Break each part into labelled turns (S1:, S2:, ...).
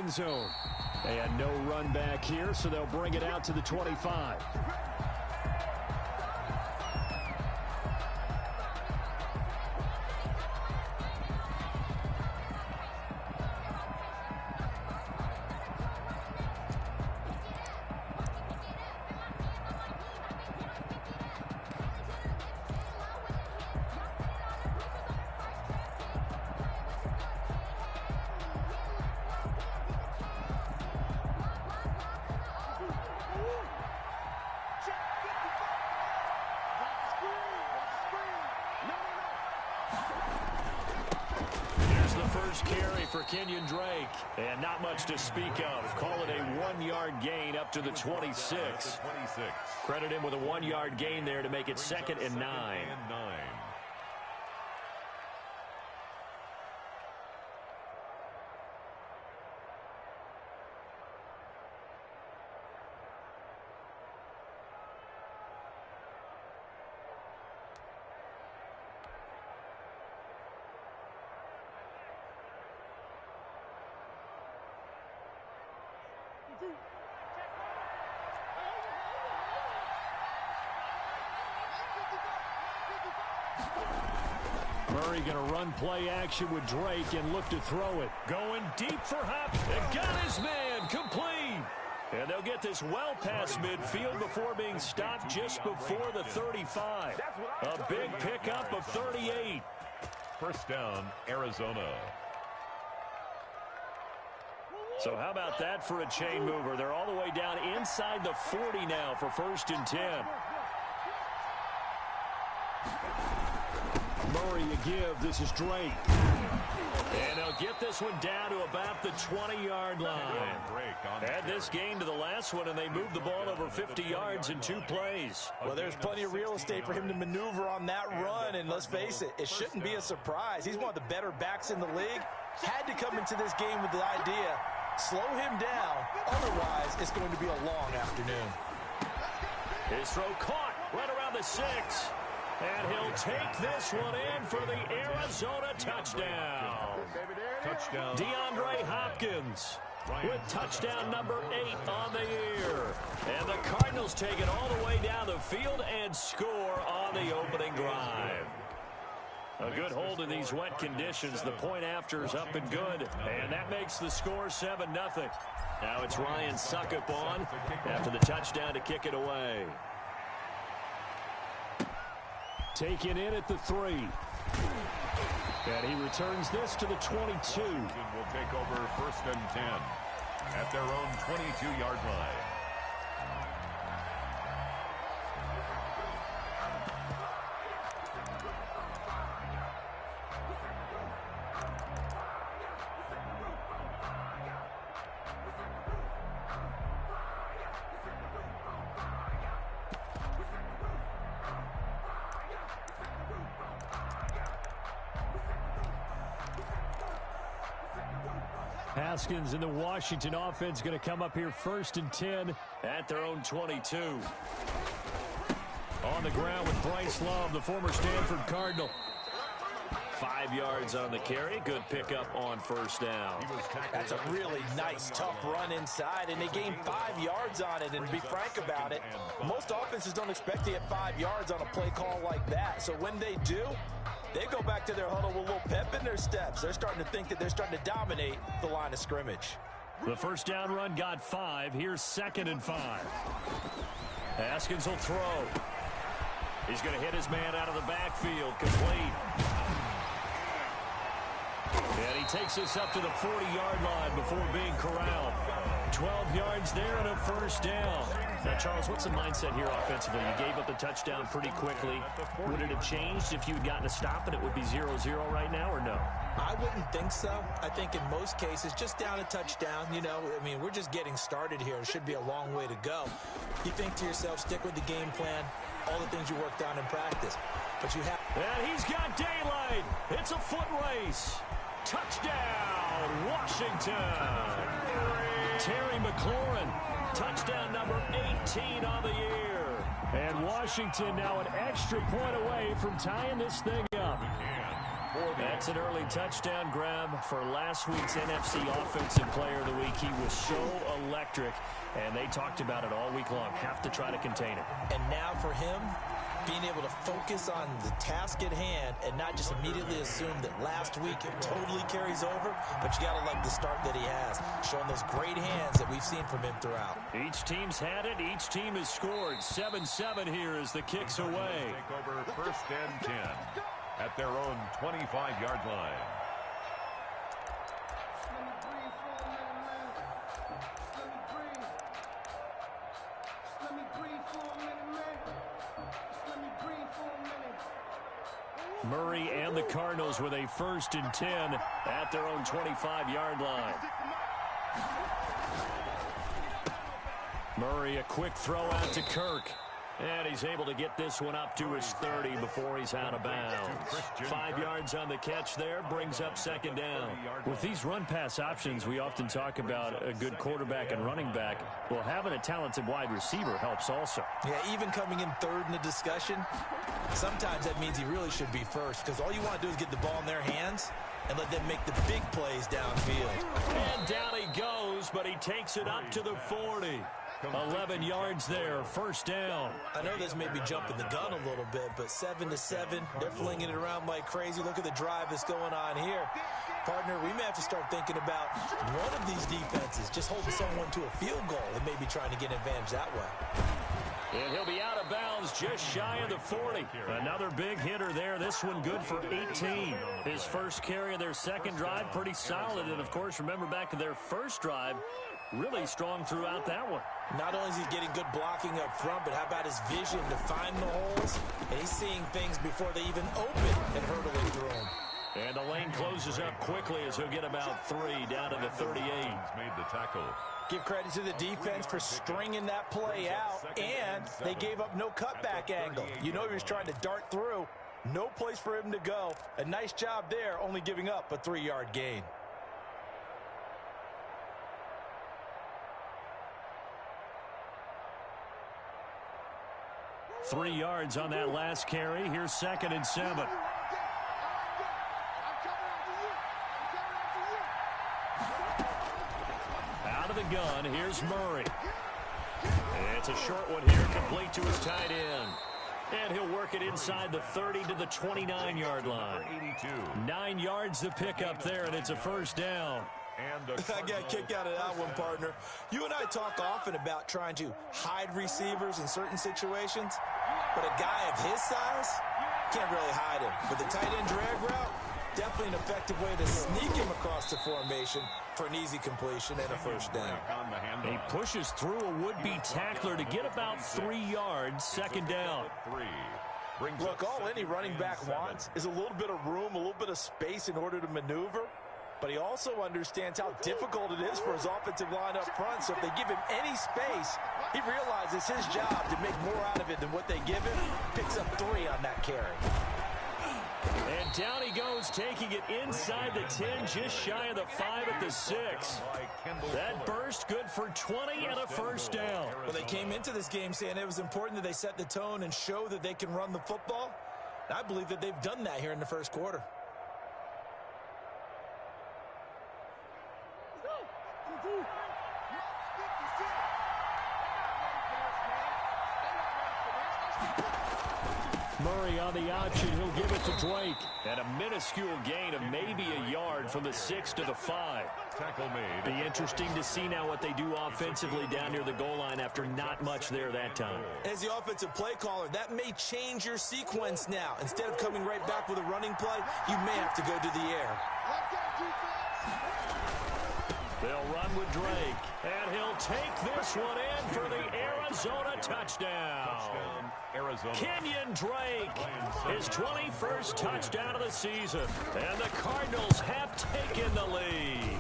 S1: end zone. And no run back here, so they'll bring it out to the 25. Carry for Kenyon Drake, and not much to speak of. Call it a 1-yard gain up to the 26. Credit him with a 1-yard gain there to make it 2nd and 9. Murray going to run play action with Drake and look to throw it. Going deep for Hop. And got his man complete. And they'll get this well past midfield before being stopped just before the 35. A big pickup of 38.
S2: First down, Arizona.
S1: So how about that for a chain mover? They're all the way down inside the 40 now for 1st and 10. Murray a give. This is Drake. And they'll get this one down to about the 20-yard line. Add this gain to the last one, and they move the ball over 50 yards in 2 plays.
S3: Well, there's plenty of real estate for him to maneuver on that run, and let's face it, it shouldn't be a surprise. He's one of the better backs in the league. Had to come into this game with the idea, slow him down, otherwise it's going to be a long afternoon.
S1: His throw caught right around the 6. And he'll take this one in for the Arizona touchdown. DeAndre Hopkins with touchdown number 8 on the year. And the Cardinals take it all the way down the field and score on the opening drive. A good hold in these wet conditions. The point after is up and good. And that makes the score 7-0. Now it's Ryan Suckup on after the touchdown to kick it away. Taken in at the 3. And he returns this to the 22.
S2: Will take over 1st and 10 at their own 22-yard line.
S1: Haskins and the Washington offense going to come up here 1st and 10 at their own 22. On the ground with Bryce Love, the former Stanford Cardinal. 5 yards on the carry. Good pickup on 1st down.
S3: That's a really nice, tough run inside, and they gained 5 yards on it. And to be frank about it, most offenses don't expect to get 5 yards on a play call like that. So when they do, they go back to their huddle with a little pep in their steps. They're starting to think that they're starting to dominate the line of scrimmage.
S1: The 1st down run got 5. Here's 2nd and 5. Haskins will throw. He's going to hit his man out of the backfield. Complete. And he takes this up to the 40-yard line before being corralled. 12 yards there and a 1st down. Now, Charles, what's the mindset here offensively? You gave up the touchdown pretty quickly. Would it have changed if you had gotten a stop and it would be 0-0 right now, or no?
S3: I wouldn't think so. I think in most cases, just down a touchdown, you know, I mean, we're just getting started here. It should be a long way to go. You think to yourself, stick with the game plan, all the things you worked on in practice. But you have...
S1: And he's got daylight. It's a foot race. Touchdown, Washington. Terry McLaurin, touchdown number 18 on the year. And Washington now an extra point away from tying this thing up. That's an early touchdown grab for last week's NFC Offensive Player of the Week. He was so electric, and they talked about it all week long. Have to try to contain it.
S3: And now for him, being able to focus on the task at hand and not just immediately assume that last week it totally carries over, but you got to like the start that he has, showing those great hands that we've seen from him throughout.
S1: Each team's had it. Each team has scored. 7-7 here as the kick's away.
S2: Take over 1st and 10 at their own 25-yard line.
S1: Murray and the Cardinals with a 1st and 10 at their own 25-yard line. Murray, a quick throw out to Kirk. And he's able to get this one up to his 30 before he's out of bounds. 5 yards on the catch there, brings up 2nd down. With these run-pass options, we often talk about a good quarterback and running back. Well, having a talented wide receiver helps also.
S3: Yeah, even coming in 3rd in the discussion, sometimes that means he really should be 1st, because all you want to do is get the ball in their hands and let them make the big plays downfield.
S1: And down he goes, but he takes it up to the 40. 11 yards there, 1st down.
S3: I know this may be jumping the gun a little bit, but 7-7, they're flinging it around like crazy. Look at the drive that's going on here. Partner, we may have to start thinking about one of these defenses just holding someone to a field goal and maybe trying to get an advantage that way.
S1: And he'll be out of bounds just shy of the 40. Another big hitter there. This one good for 18. His first carry of their 2nd drive, pretty solid. And, of course, remember back to their 1st drive, really strong throughout that one.
S3: Not only is he getting good blocking up front, but how about his vision to find the holes? And he's seeing things before they even open and hurtling through them.
S1: And the lane closes up quickly as he'll get about 3 down to the 38.
S2: Made the tackle.
S3: Give credit to the defense for stringing that play out, and they gave up no cutback angle. You know he was trying to dart through. No place for him to go. A nice job there, only giving up a 3-yard gain.
S1: Three yards on that last carry. Here's 2nd and 7. Out of the gun, here's Murray. It's a short one here, complete to his tight end. And he'll work it inside the 30 to the 29-yard line. 9 yards to pick up there, and it's a 1st down.
S3: I got a kick out of that one, partner. You and I talk often about trying to hide receivers in certain situations, but a guy of his size can't really hide him. But the tight end drag route, definitely an effective way to sneak him across the formation for an easy completion and a 1st down.
S1: He pushes through a would-be tackler to get about 3 yards, 2nd down.
S3: Look, all any running back wants is a little bit of room, a little bit of space in order to maneuver. But he also understands how difficult it is for his offensive line up front. So if they give him any space, he realizes his job to make more out of it than what they give him. Picks up 3 on that carry.
S1: And down he goes, taking it inside the 10, just shy of the 5 at the 6. That burst good for 20 and a 1st down.
S3: Well, they came into this game saying it was important that they set the tone and show that they can run the football. And I believe that they've done that here in the 1st quarter.
S1: Murray on the option. He'll give it to Drake. And a minuscule gain of maybe a yard from the 6 to the 5.
S2: Tackle made.
S1: Be interesting to see now what they do offensively down near the goal line after not much there that time.
S3: As the offensive play caller, that may change your sequence now. Instead of coming right back with a running play, you may have to go to the air.
S1: They'll run with Drake, and he'll take this one in for the Arizona touchdown.
S2: Arizona.
S1: Kenyon Drake, his 21st touchdown of the season, and the Cardinals have taken the lead.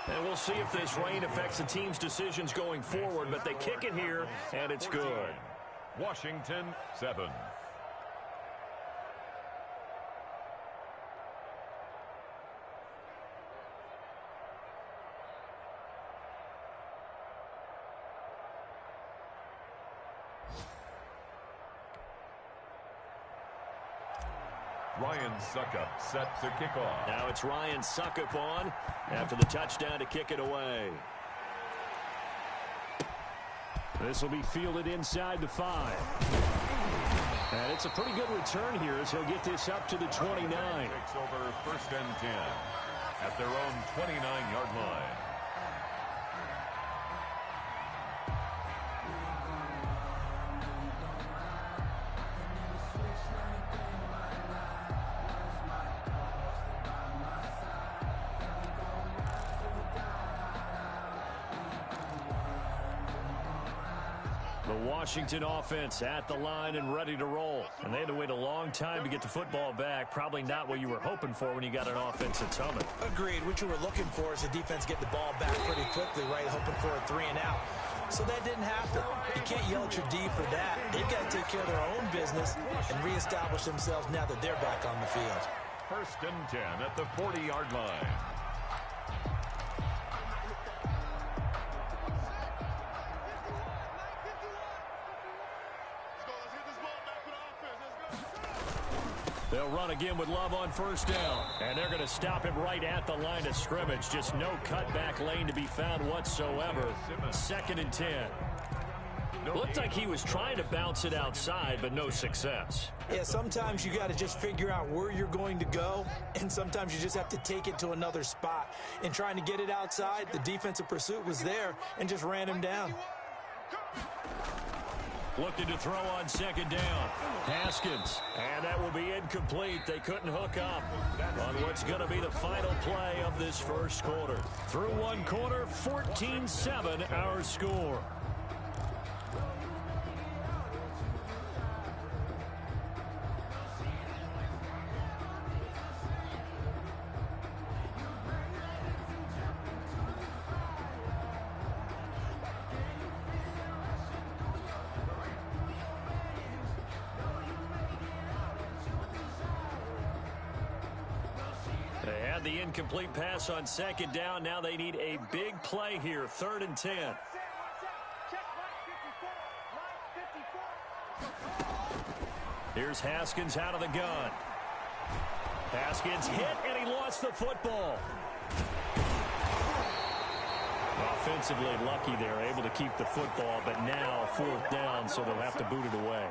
S1: And we'll see if this rain affects the team's decisions going forward, but they kick it here, and it's good.
S2: Washington, 7. Ryan Suckup set to kick off.
S1: Now it's Ryan Suckup on after the touchdown to kick it away. This will be fielded inside the 5. And it's a pretty good return here as he'll get this up to the 29.
S2: Takes over 1st and 10 at their own 29-yard line.
S1: Washington offense at the line and ready to roll. And they had to wait a long time to get the football back. Probably not what you were hoping for when you got an offense that's humming.
S3: Agreed. What you were looking for is the defense get the ball back pretty quickly, right? Hoping for a 3 and out. So that didn't happen. You can't yell at your D for that. They've got to take care of their own business and reestablish themselves now that they're back on the field.
S2: 1st and 10 at the 40-yard line.
S1: They'll run again with Love on 1st down. And they're going to stop him right at the line of scrimmage. Just no cutback lane to be found whatsoever. 2nd and 10. Looked like he was trying to bounce it outside, but no success.
S3: Yeah, sometimes you got to just figure out where you're going to go, and sometimes you just have to take it to another spot. In trying to get it outside, the defensive pursuit was there and just ran him down.
S1: Looking to throw on 2nd down. Haskins. And that will be incomplete. They couldn't hook up on what's going to be the final play of this 1st quarter. Through 1 quarter, 14-7 our score. The incomplete pass on 2nd down. Now they need a big play here. 3rd and 10. Here's Haskins out of the gun. Haskins hit, and he lost the football. Offensively lucky they're able to keep the football, but now 4th down, so they'll have to boot it away.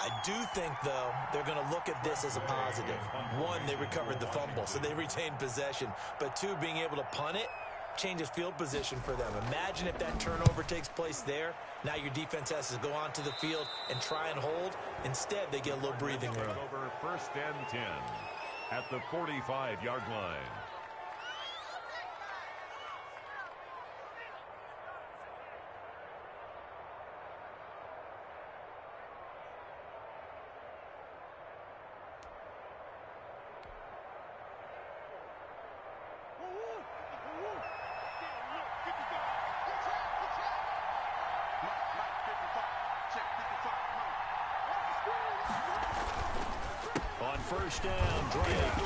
S3: I do think, though, they're going to look at this as a positive. 1, they recovered the fumble, so they retained possession. But 2, being able to punt it changes field position for them. Imagine if that turnover takes place there. Now your defense has to go onto the field and try and hold. Instead, they get a little breathing room.
S2: Over 1st and 10 at the 45-yard line.
S1: On 1st down, Drake.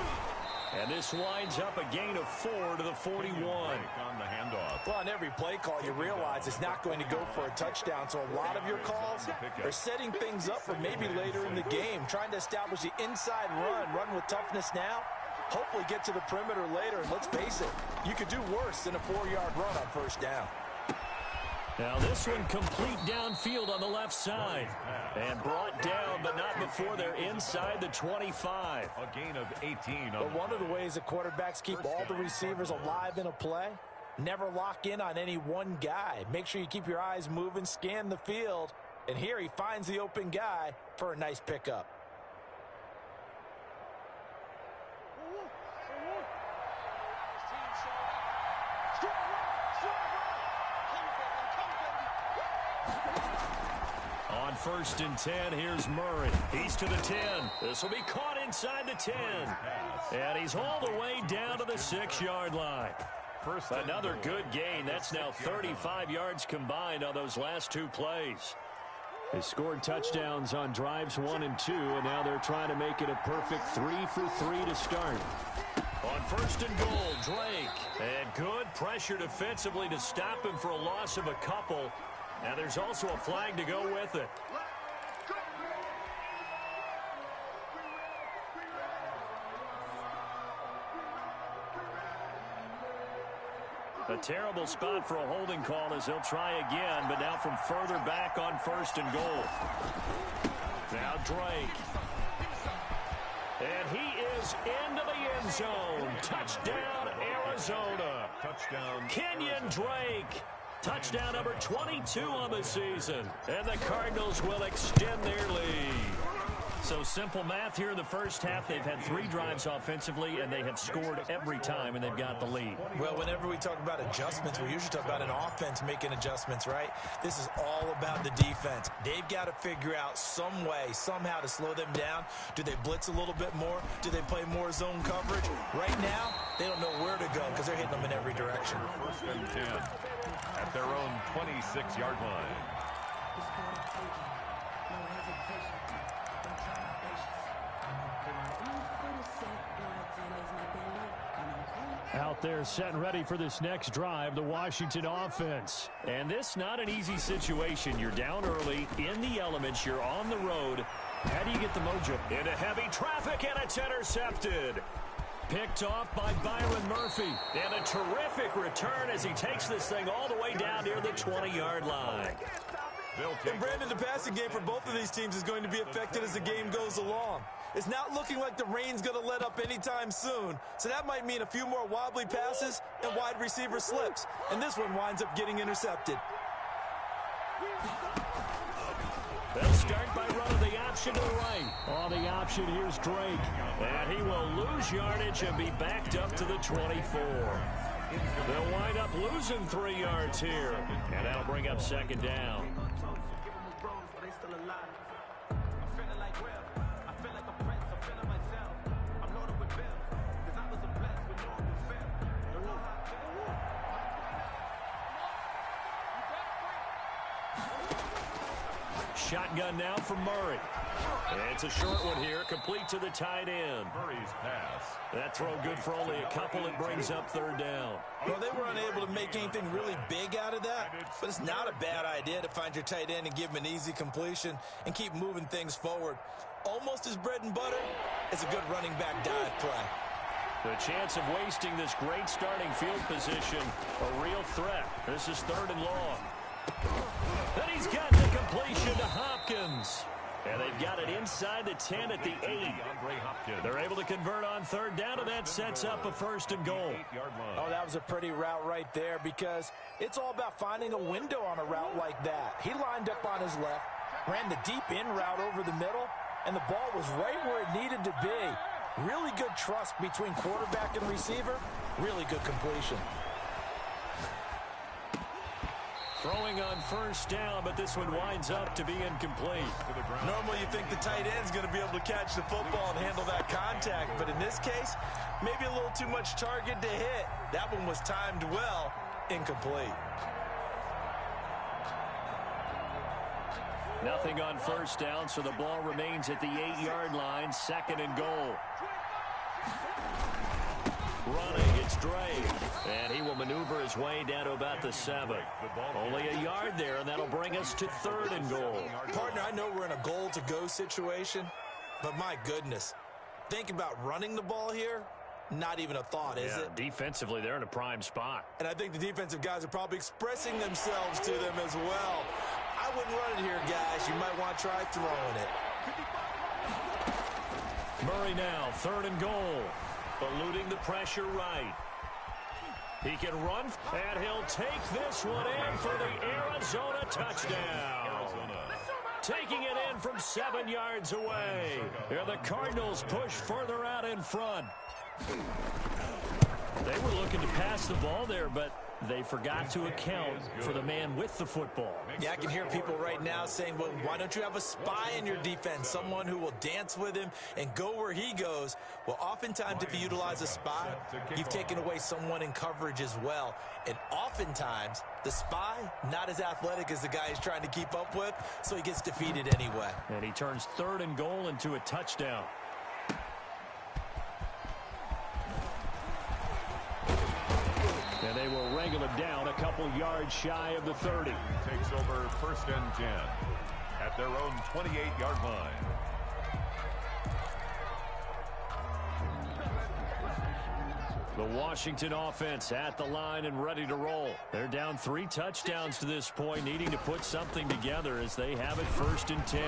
S1: And this winds up a gain of 4 to the 41.
S2: On the handoff.
S3: Well, on every play call, you realize it's not going to go for a touchdown. So a lot of your calls are setting things up for maybe later in the game, trying to establish the inside run with toughness now. Hopefully get to the perimeter later. And let's face it, you could do worse than a 4-yard run on 1st down.
S1: Now this one complete downfield on the left side. And brought down, but not before they're inside the 25.
S2: A gain of 18.
S3: But one of the ways the quarterbacks keep all the receivers alive in a play, never lock in on any one guy. Make sure you keep your eyes moving, scan the field. And here he finds the open guy for a nice pickup.
S1: On 1st and 10, here's Murray. He's to the 10. This will be caught inside the 10. And he's all the way down to the 6-yard line. Another good gain. That's now 35 yards combined on those last 2 plays. They scored touchdowns on drives 1 and 2, and now they're trying to make it a perfect 3 for 3 to start. On 1st and goal, Drake. And good pressure defensively to stop him for a loss of a couple. Now there's also a flag to go with it. A terrible spot for a holding call as he'll try again, but now from further back on 1st and goal. Now Drake. And he is into the end zone. Touchdown, Arizona.
S2: Touchdown,
S1: Kenyon Drake. Touchdown number 22 on the season. And the Cardinals will extend their lead. So simple math here in the first half. They've had 3 drives offensively, and they have scored every time, and they've got the lead.
S3: Well, whenever we talk about adjustments, we usually talk about an offense making adjustments, right? This is all about the defense. They've got to figure out some way, somehow to slow them down. Do they blitz a little bit more? Do they play more zone coverage? Right now, they don't know where to go because they're hitting them in every direction.
S2: 1st and 10 at their own 26-yard line.
S1: Out there set and ready for this next drive, the Washington offense. And this not an easy situation. You're down early, in the elements, you're on the road. How do you get the mojo? Into heavy traffic, and it's intercepted. Picked off by Byron Murphy. And a terrific return as he takes this thing all the way down near the 20-yard line.
S3: And Brandon, the passing game for both of these teams is going to be affected as the game goes along. It's not looking like the rain's going to let up anytime soon, so that might mean a few more wobbly passes and wide receiver slips, and this one winds up getting intercepted.
S1: They'll start by running the option to the right. On the option, here's Drake, and he will lose yardage and be backed up to the 24. They'll wind up losing 3 yards here, and that'll bring up 2nd down. Shotgun now from Murray. It's a short one here, complete to the tight end.
S2: Murray's pass.
S1: That throw good for only a couple. It brings up 3rd down.
S3: Well, they were unable to make anything really big out of that, but it's not a bad idea to find your tight end and give him an easy completion and keep moving things forward. Almost as bread and butter as a good running back dive play.
S1: The chance of wasting this great starting field position, a real threat. This is 3rd and long. Then he's got the completion to Hopkins. And they've got it inside the 10 at the 8. They're able to convert on 3rd down, and that sets up a 1st and goal.
S3: Oh, that was a pretty route right there because it's all about finding a window on a route like that. He lined up on his left, ran the deep in route over the middle, and the ball was right where it needed to be. Really good trust between quarterback and receiver. Really good completion.
S1: Throwing on 1st down, but this one winds up to be incomplete.
S3: Normally you think the tight end's going to be able to catch the football and handle that contact, but in this case, maybe a little too much target to hit. That one was timed well, incomplete.
S1: Nothing on 1st down, so the ball remains at the 8-yard line, 2nd and goal. Running, it's Drake, and he will maneuver his way down to about the 7. Only a yard there, and that'll bring us to 3rd and goal.
S3: Partner, I know we're in a goal-to-go situation, but my goodness, think about running the ball here. Not even a thought, is it?
S1: Defensively, they're in a prime spot.
S3: And I think the defensive guys are probably expressing themselves to them as well. I wouldn't run it here, guys. You might want to try throwing it.
S1: Murray now, 3rd and goal. Eluding the pressure right. He can run, and he'll take this one in for the Arizona touchdown. Taking it in from 7 yards away. And the Cardinals push further out in front. They were looking to pass the ball there, but they forgot to account for the man with the football.
S3: Yeah, I can hear people right now saying, well, why don't you have a spy in your defense, someone who will dance with him and go where he goes? Well, oftentimes if you utilize a spy, you've taken away someone in coverage as well. And oftentimes, the spy, not as athletic as the guy he's trying to keep up with, so he gets defeated anyway.
S1: And he turns 3rd and goal into a touchdown. And they will wrangle him down a couple yards shy of the 30.
S2: Takes over 1st and 10 at their own 28-yard line.
S1: The Washington offense at the line and ready to roll. They're down 3 touchdowns to this point, needing to put something together as they have it 1st and 10.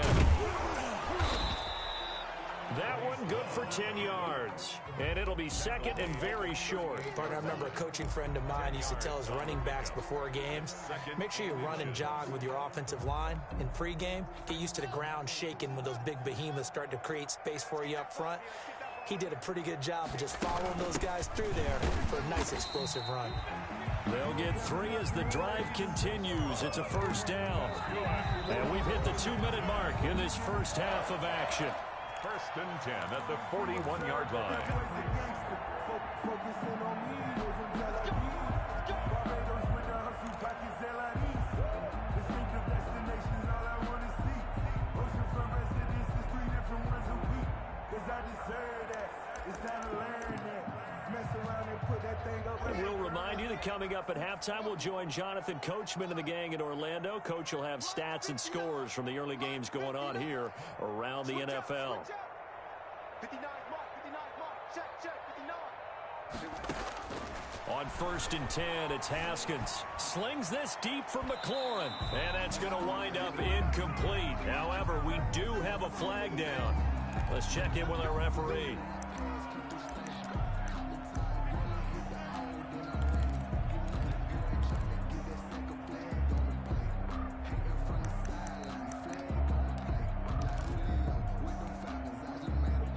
S1: That one good for 10 yards. And it'll be 2nd and very short.
S3: Partner, I remember a coaching friend of mine used to tell his running backs before games, make sure you run and jog with your offensive line in pregame. Get used to the ground shaking when those big behemoths start to create space for you up front. He did a pretty good job of just following those guys through there for a nice explosive run.
S1: They'll get 3 as the drive continues. It's a 1st down. And we've hit the 2-minute mark in this first half of action.
S2: 1st and 10 at the 41-yard line.
S1: And we'll remind you that coming up at halftime, we'll join Jonathan Coachman and the gang in Orlando. Coach will have stats and scores from the early games going on here around the NFL.
S4: 59, check, 59.
S1: On 1st and 10, it's Haskins. Slings this deep from McLaurin. And that's going to wind up incomplete. However, we do have a flag down. Let's check in with our referee.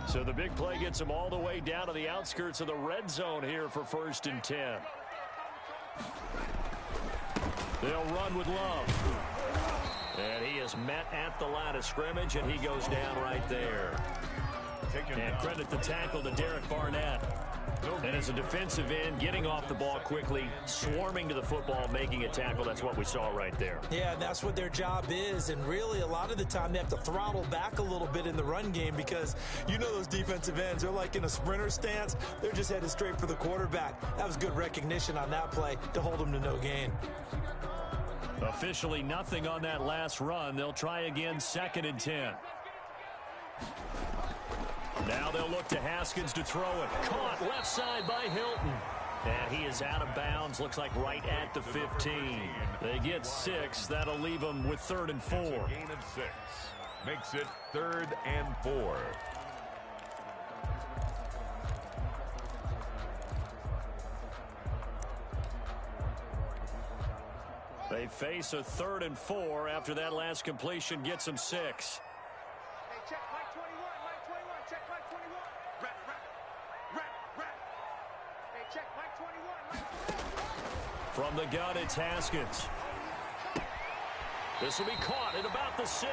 S1: So the big play gets them all the way down to the outskirts of the red zone here for 1st and 10. They'll run with Love. And he is met at the line of scrimmage, and he goes down right there. And credit the tackle to Derek Barnett. And as a defensive end, getting off the ball quickly, swarming to the football, making a tackle, that's what we saw right there.
S3: Yeah, and that's what their job is. And really, a lot of the time, they have to throttle back a little bit in the run game because you know those defensive ends, they're like in a sprinter stance. They're just headed straight for the quarterback. That was good recognition on that play to hold them to no gain.
S1: Officially nothing on that last run. They'll try again 2nd and 10. Now they'll look to Haskins to throw it. Caught left side by Hilton. And he is out of bounds. Looks like right at the 15. They get 6. That'll leave them with 3rd and 4.
S2: Gain of 6. Makes it 3rd and 4.
S1: They face a 3rd and 4 after that last completion gets them 6.
S4: Check Mike 21, check Mike 21. Rap. Hey, check Mike 21,
S1: From the gun, it's Haskins. This will be caught at about the 6.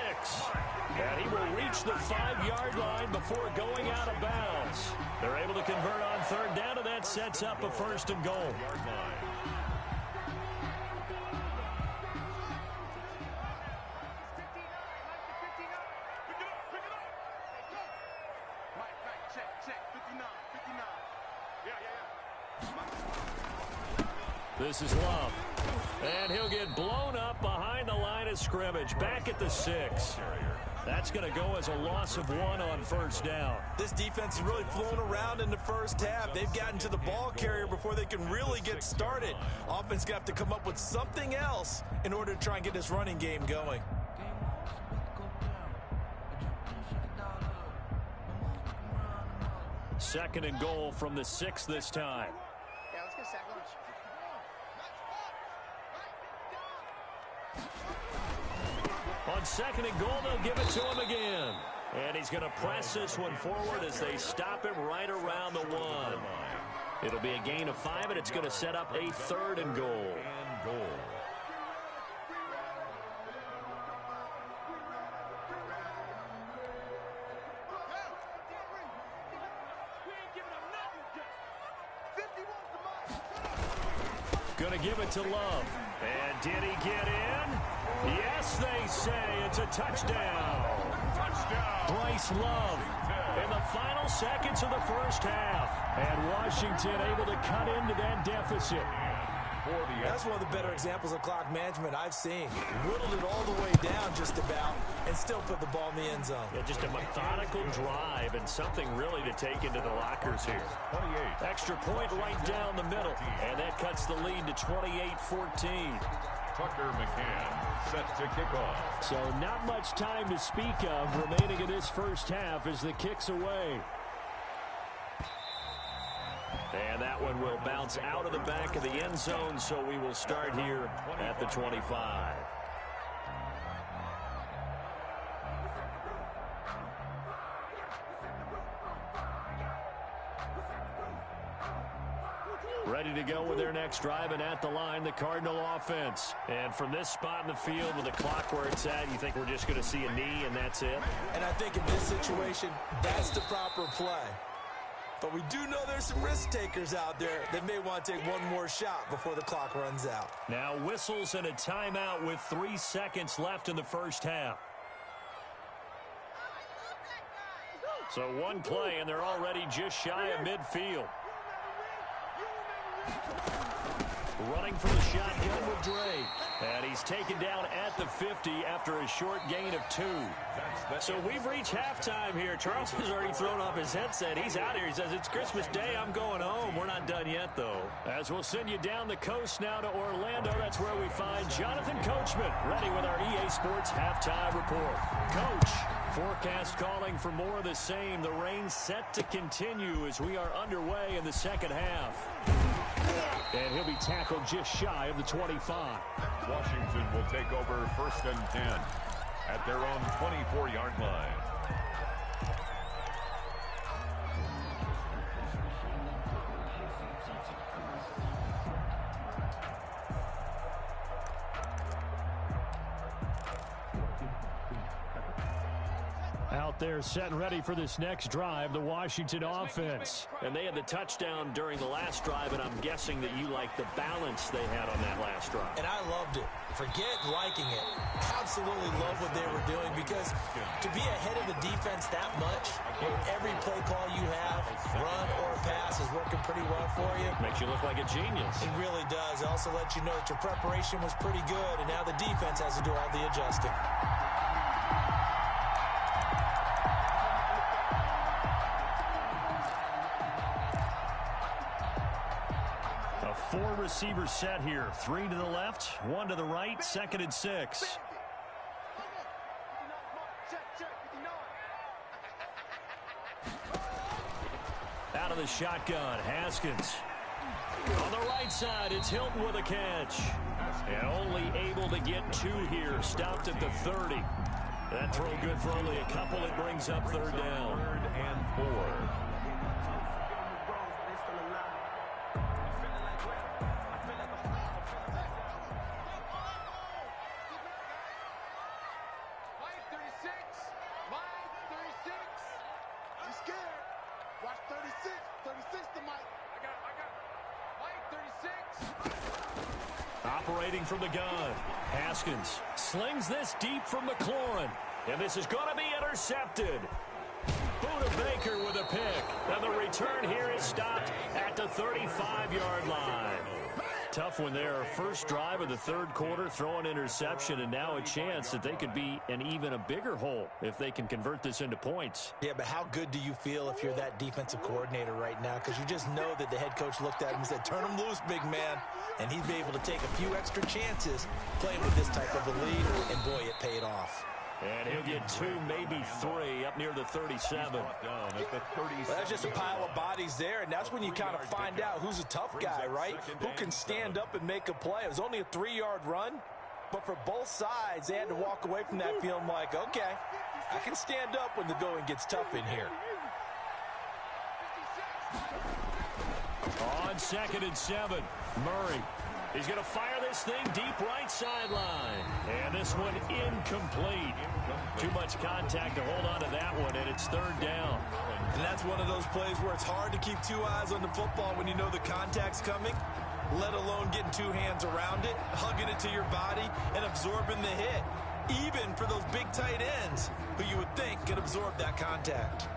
S1: And he will reach the 5-yard line before going out of bounds. They're able to convert on 3rd down, and that sets up a 1st and goal. This is Love. And he'll get blown up behind the line of scrimmage. Back at the 6. That's going to go as a loss of 1 on 1st down.
S3: This defense is really flown around in the first half. They've gotten to the ball carrier before they can really get started. Offense going to have to come up with something else in order to try and get this running game going.
S1: Second and goal from the 6 this time.
S4: Yeah, let's get sack lunch.
S1: On 2nd and goal, they'll give it to him again. And he's going to press this one forward as they stop him right around the 1. It'll be a gain of 5, and it's going to set up a 3rd and goal. Going to give it to Love. And did he get in? Yes, they say it's a touchdown. Bryce Love in the final seconds of the first half. And Washington able to cut into that deficit.
S3: That's one of the better examples of clock management I've seen. Whittled it all the way down just about and still put the ball in the end zone.
S1: Yeah, just a methodical drive and something really to take into the lockers here.
S2: 28.
S1: Extra point right down the middle, and that cuts the lead to 28-14.
S2: Tucker McCann set to kick off.
S1: So not much time to speak of remaining in this first half as the kick's away. And that one will bounce out of the back of the end zone, so we will start here at the 25. Ready to go with their next drive, and at the line, the Cardinal offense. And from this spot in the field with the clock where it's at, you think we're just going to see a knee and that's it?
S3: And I think in this situation, that's the proper play. But we do know there's some risk takers out there that may want to take one more shot before the clock runs out.
S1: Now whistles and a timeout with 3 seconds left in the first half. So one play, and they're already just shy of midfield. Running from the shotgun with Drake. And he's taken down at the 50 after a short gain of 2. So we've reached halftime here. Charles has already thrown off his headset. He's out here. He says, it's Christmas Day. I'm going home. We're not done yet, though. As we'll send you down the coast now to Orlando. That's where we find Jonathan Coachman ready with our EA Sports halftime report. Coach, forecast calling for more of the same. The rain set to continue as we are underway in the second half. And he'll be tackled just shy of the 25.
S2: Washington will take over 1st and 10 at their own 24-yard line.
S1: Out there set and ready for this next drive, the Washington offense. And they had the touchdown during the last drive, and I'm guessing that you like the balance they had on that last drive.
S3: And I loved it. Forget liking it. Absolutely love what they were doing, because to be ahead of the defense that much, when every play call you have, run or pass, is working pretty well for you.
S1: Makes you look like a genius.
S3: It really does. It also lets you know that your preparation was pretty good, and now the defense has to do all the adjusting.
S1: Four receivers set here. 3 to the left, 1 to the right, 2nd and 6. Out of the shotgun, Haskins. On the right side, it's Hilton with a catch. And only able to get 2 here. Stopped at the 30. That throw good for only a couple. It brings up 3rd down.
S2: 3rd and 4.
S1: Operating from the gun, Haskins slings this deep from McLaurin, and this is going to be intercepted. Buda Baker with a pick, and the return here is stopped at the 35-yard line. Tough one there. First drive of the 3rd quarter, throw an interception, and now a chance that they could be in even a bigger hole if they can convert this into points.
S3: Yeah, but how good do you feel if you're that defensive coordinator right now? Because you just know that the head coach looked at him and said, turn him loose, big man. And he'd be able to take a few extra chances playing with this type of a lead, and boy, it paid off.
S1: And he'll get 2, maybe 3 up near the 37.
S2: Down at the 37.
S3: Well, that's just a pile of bodies there, and that's when you kind of find out who's a tough guy, right? Who can stand up and make a play. It was only a 3-yard run, but for both sides, they had to walk away from that feeling like, okay, I can stand up when the going gets tough in here.
S1: On 2nd and 7, Murray. He's going to fire this thing deep right sideline. And this one incomplete. Too much contact to hold on to that one, and it's 3rd down.
S3: And that's one of those plays where it's hard to keep 2 eyes on the football when you know the contact's coming, let alone getting 2 hands around it, hugging it to your body, and absorbing the hit. Even for those big tight ends who you would think could absorb that contact.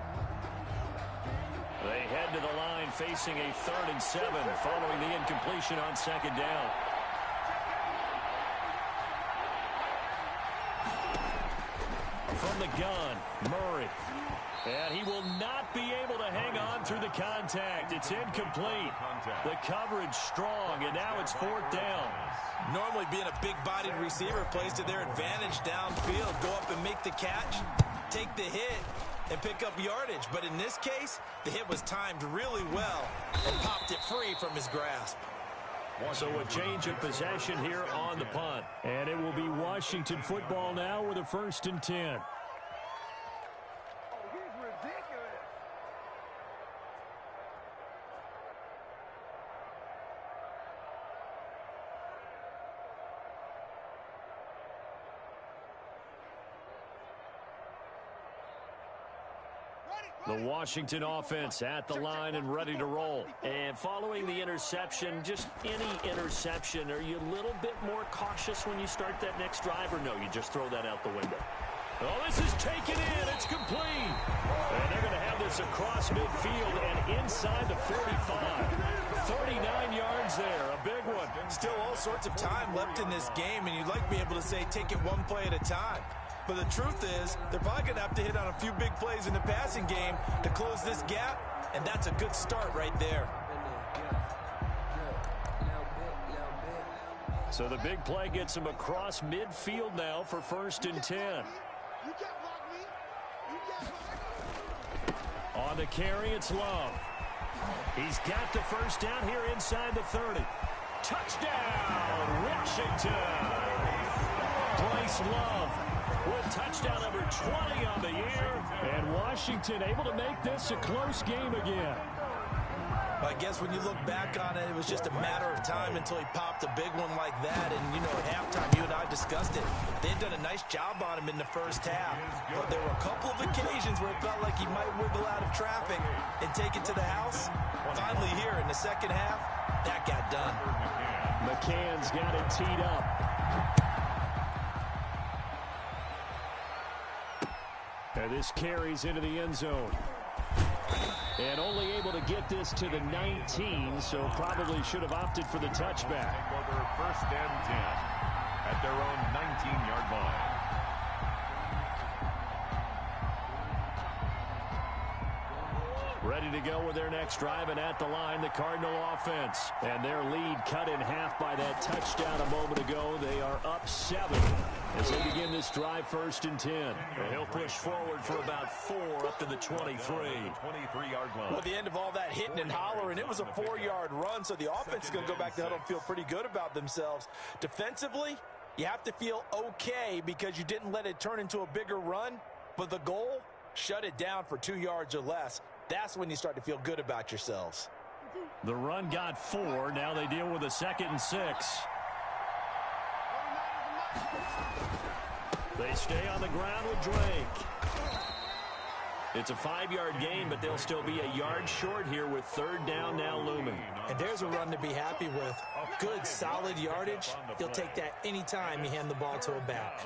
S1: They head to the line facing a 3rd and 7 following the incompletion on 2nd down. From the gun, Murray. And he will not be able to hang on through the contact. It's incomplete. The coverage strong, and now it's 4th down.
S3: Normally being a big-bodied receiver plays to their advantage downfield. Go up and make the catch, take the hit, and pick up yardage. But in this case, the hit was timed really well and popped it free from his grasp.
S1: So a change of possession here on the punt. And it will be Washington football now with a 1st and 10. The Washington offense at the line and ready to roll. And following the interception, just any interception, are you a little bit more cautious when you start that next drive, or no, you just throw that out the window? Oh, this is taken in. It's complete. And they're going to have this across midfield and inside the 45. 39 yards there, a big one.
S3: Still all sorts of time left in this game, and you'd like to be able to say take it one play at a time. But the truth is, they're probably going to have to hit on a few big plays in the passing game to close this gap, and that's a good start right there.
S1: So the big play gets him across midfield now for 1st and 10. On the carry, it's Love. He's got the 1st down here inside the 30. Touchdown, Washington! Bryce Love with touchdown number 20 on the year. And Washington able to make this a close game again.
S3: I guess when you look back on it, it was just a matter of time until he popped a big one like that. And, you know, at halftime, you and I discussed it. They had done a nice job on him in the 1st half. But there were a couple of occasions where it felt like he might wiggle out of traffic and take it to the house. Finally here in the 2nd half, that got done.
S1: McCann's got it teed up. And this carries into the end zone. And only able to get this to the 19, so probably should have opted for the touchback.
S2: Over 1st and 10 at their own 19-yard line.
S1: Ready to go with their next drive, and at the line, the Cardinal offense. And their lead cut in half by that touchdown a moment ago. They are up 7 as they begin this drive 1st and 10. And he'll push forward for about 4 up to the 23.
S2: 23-yard line.
S3: Well, at the end of all that hitting and hollering, it was a 4-yard run, so the offense is going to go back to huddle and feel pretty good about themselves. Defensively, you have to feel okay because you didn't let it turn into a bigger run, but the goal, shut it down for 2 yards or less. That's when you start to feel good about yourselves.
S1: The run got 4. Now they deal with a 2nd and 6. They stay on the ground with Drake. It's a 5-yard gain, but they'll still be a yard short here with 3rd down now looming.
S3: And there's a run to be happy with. Good, solid yardage. You'll take that anytime you hand the ball to a back.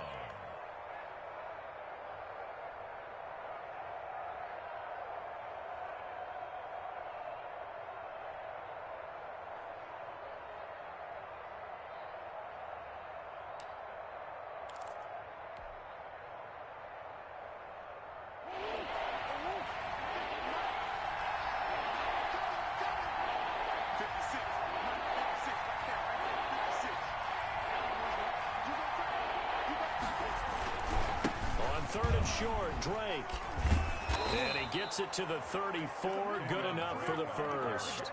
S1: Short, Drake. And he gets it to the 34. Good enough for the 1st.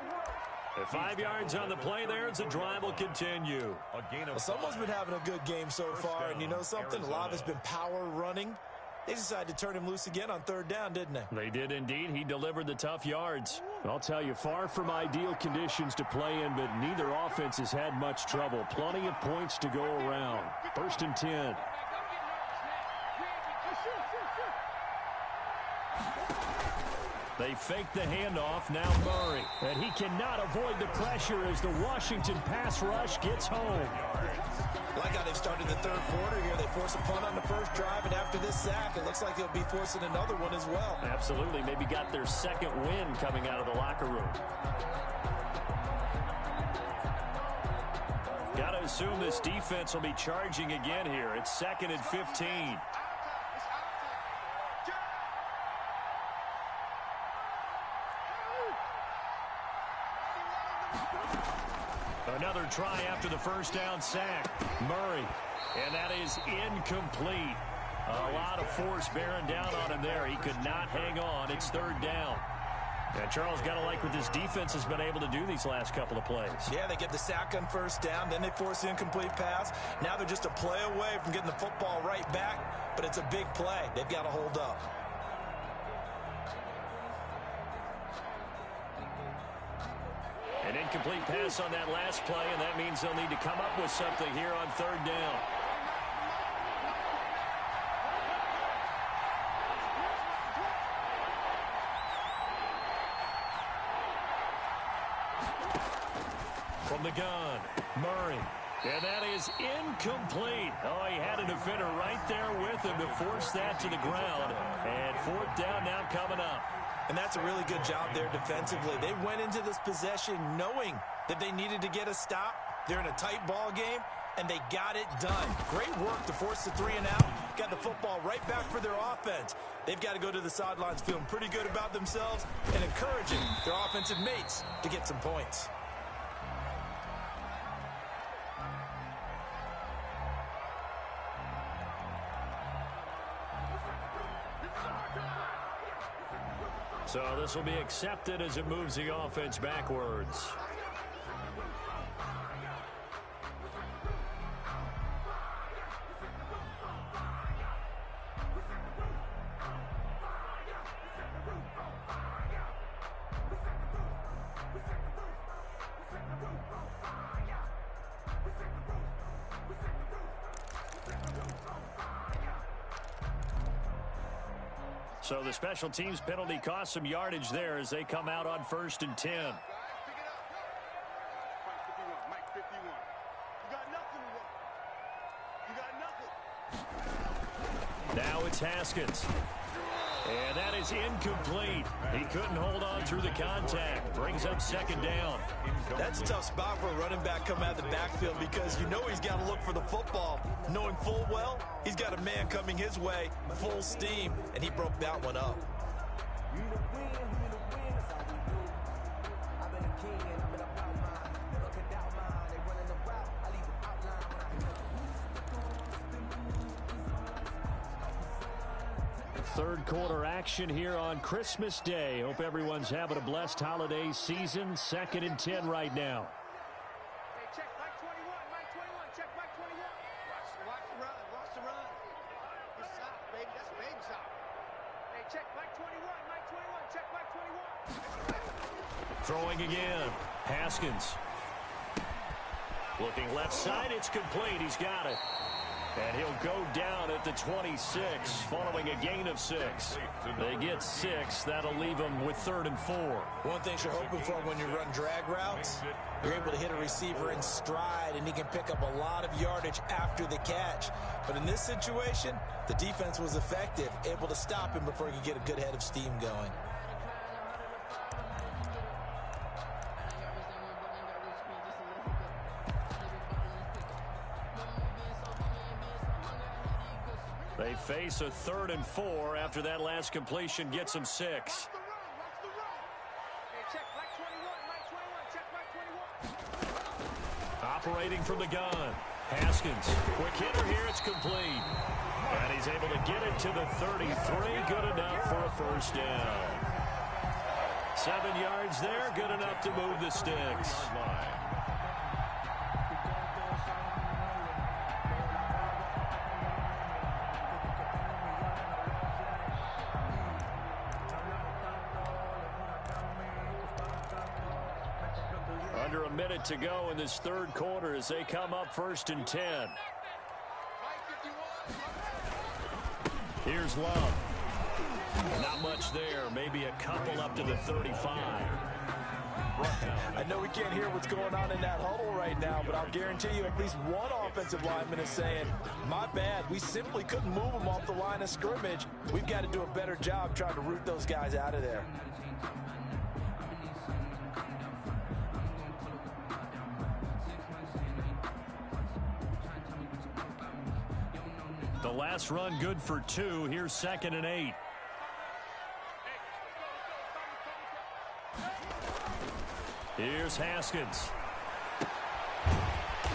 S1: At 5 yards on the play there, the drive will continue.
S3: Well, someone's been having a good game so far, and you know something? A lot has been power running. They decided to turn him loose again on 3rd down, didn't they?
S1: They did indeed. He delivered the tough yards. I'll tell you, far from ideal conditions to play in, but neither offense has had much trouble. Plenty of points to go around. 1st and 10. They fake the handoff, now Murray. And he cannot avoid the pressure as the Washington pass rush gets home.
S3: Like how they've started the third quarter here. They force a punt on the first drive, and after this sack, it looks like they'll be forcing another one as well.
S1: Absolutely. Maybe got their second win coming out of the locker room. Got to assume this defense will be charging again here. It's 2nd and 15. Another try after the first down sack. Murray. And that is incomplete. A lot of force bearing down on him there. He could not hang on. It's 3rd down. And Charles, got to like what this defense has been able to do these last couple of plays.
S3: Yeah, they get the sack on first down. Then they force the incomplete pass. Now they're just a play away from getting the football right back. But it's a big play. They've got to hold up.
S1: An incomplete pass on that last play, and that means they'll need to come up with something here on 3rd down. From the gun, Murray. And that is incomplete. Oh, he had a defender right there with him to force that to the ground. And 4th down now coming up.
S3: And that's a really good job there defensively. They went into this possession knowing that they needed to get a stop. They're in a tight ball game, and they got it done. Great work to force the 3 and out. Got the football right back for their offense. They've got to go to the sidelines feeling pretty good about themselves and encouraging their offensive mates to get some points.
S1: So this will be accepted as it moves the offense backwards. So the special teams penalty cost some yardage there as they come out on 1st and 10. Now it's Haskins. And that is incomplete. He couldn't hold on through the contact. Brings up 2nd down.
S3: That's a tough spot for a running back coming out of the backfield because you know he's got to look for the football. Knowing full well, he's got a man coming his way, full steam, and he broke that one up.
S1: Third quarter action here on Christmas Day. Hope everyone's having a blessed holiday season. 2nd and 10 right now.
S4: Hey, check Mike 21, Mike 21, check Mike 21. Watch the run, watch the run. Good shot, baby, that's a baby shot. Hey, check Mike 21, Mike 21, check Mike 21.
S1: Throwing again. Haskins. Looking left side, it's complete. He's got it. And he'll go down at the 26 following a gain of 6. They get 6. That'll leave them with 3rd and 4.
S3: One thing you're hoping for when you run drag routes, you're able to hit a receiver in stride, and he can pick up a lot of yardage after the catch. But in this situation, the defense was effective, able to stop him before he could get a good head of steam going.
S1: They face a 3rd and 4 after that last completion gets them 6.
S4: Watch the run, watch the run. Hey, check Mike 21, Mike 21, check Mike 21.
S1: Operating from the gun. Haskins. Quick hitter here. It's complete. And he's able to get it to the 33. Good enough for a 1st down. 7 yards there. Good enough to move the sticks. Under a minute to go in this third quarter as they come up 1st and 10. Here's Love. Not much there. Maybe a couple up to the 35.
S3: I know we can't hear what's going on in that huddle right now, but I'll guarantee you at least one offensive lineman is saying, my bad, we simply couldn't move them off the line of scrimmage. We've got to do a better job trying to root those guys out of there.
S1: The last run good for 2. Here's 2nd and 8. Here's Haskins.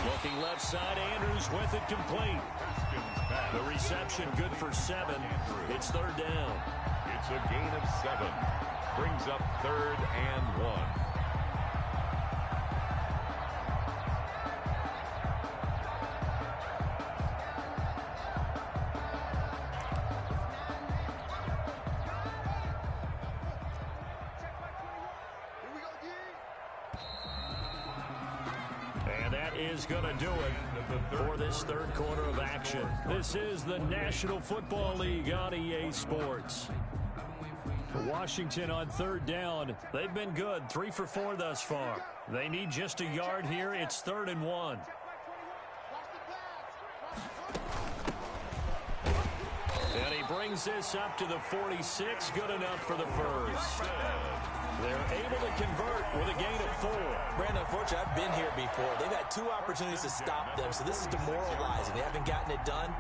S1: Looking left side, Andrews with it complete. The reception good for 7. It's 3rd down.
S2: It's a gain of 7. Brings up 3rd and 1.
S1: Is going to do it for this 3rd quarter of action. This is the National Football League on EA Sports. Washington on 3rd down. They've been good, 3 for 4 thus far. They need just a yard here. It's 3rd and 1. And he brings this up to the 46. Good enough for the first. They're able to convert with a gain of 4.
S3: Brandon, unfortunately, I've been here before. They've had 2 opportunities to stop them, so this is demoralizing. They haven't gotten it done.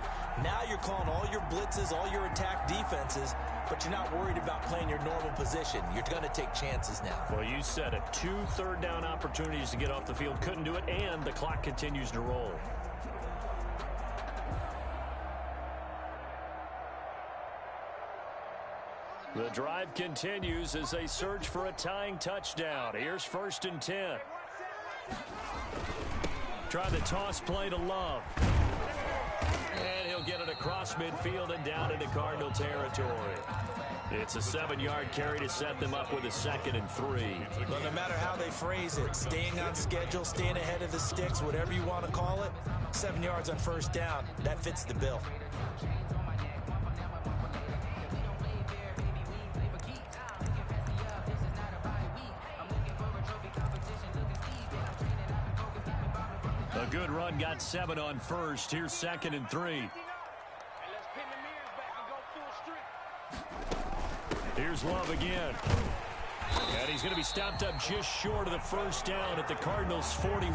S3: Now you're calling all your blitzes, all your attack defenses, but you're not worried about playing your normal position. You're going to take chances now.
S1: Well, you said it. 2 third down opportunities to get off the field. Couldn't do it, and the clock continues to roll. The drive continues as they search for a tying touchdown. Here's 1st and 10. Try the toss play to Love. And he'll get it across midfield and down into Cardinal territory. It's a 7-yard carry to set them up with a 2nd and 3.
S3: But no matter how they phrase it, staying on schedule, staying ahead of the sticks, whatever you want to call it, 7 yards on 1st down, that fits the bill.
S1: A good run got 7 on 1st. Here's 2nd and 3. Here's Love again. And he's going to be stopped up just short of the 1st down at the Cardinals' 41.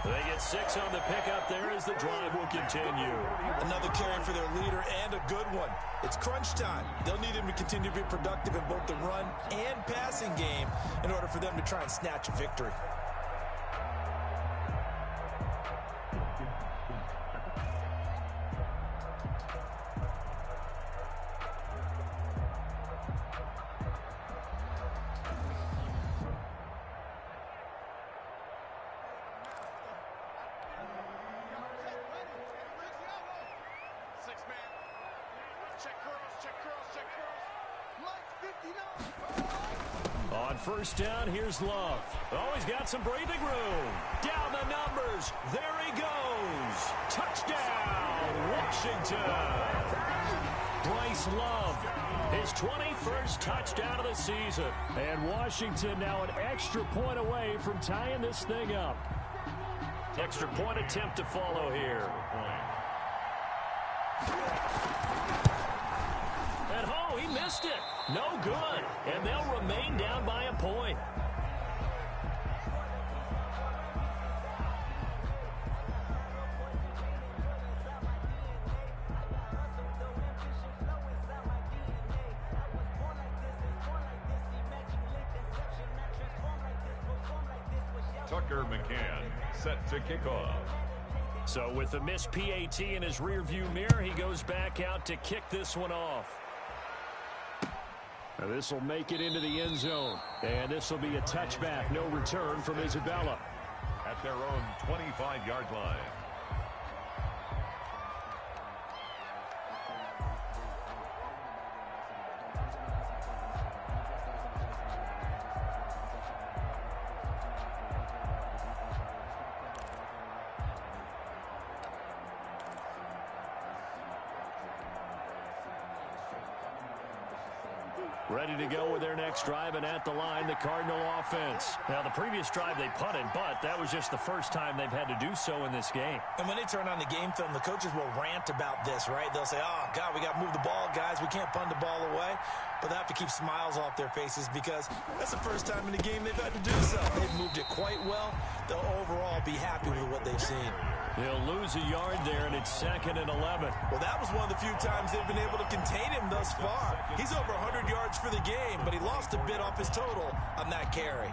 S1: They get 6 on the pickup there as the drive will continue.
S3: Another carry for their leader and a good one. It's crunch time. They'll need him to continue to be productive in both the run and passing game in order for them to try and snatch a victory.
S1: On 1st down, here's Love. Oh, he's got some breathing room. Down the numbers. There he goes. Touchdown, Washington. Bryce Love, his 21st touchdown of the season. And Washington now an extra point away from tying this thing up. Extra point attempt to follow here. And oh, he missed it. No good. And they'll remain down by a point.
S2: Tucker McCann set to kick off.
S1: So with the missed PAT in his rearview mirror, he goes back out to kick this one off. Now this will make it into the end zone. And this will be a touchback. No return from Isabella.
S2: At their own 25-yard line.
S1: Ready to go with their next drive, and at the line, the Cardinal offense. Now, the previous drive they punted, but that was just the first time they've had to do so in this game.
S3: And when they turn on the game film, the coaches will rant about this, right? They'll say, oh, God, we got to move the ball, guys. We can't punt the ball away. But they have to keep smiles off their faces because that's the first time in the game they've had to do so. They've moved it quite well. They'll overall be happy with what they've seen.
S1: He'll lose a yard there, and it's 2nd and 11.
S3: Well, that was one of the few times they've been able to contain him thus far. He's over 100 yards for the game, but he lost a bit off his total on that carry.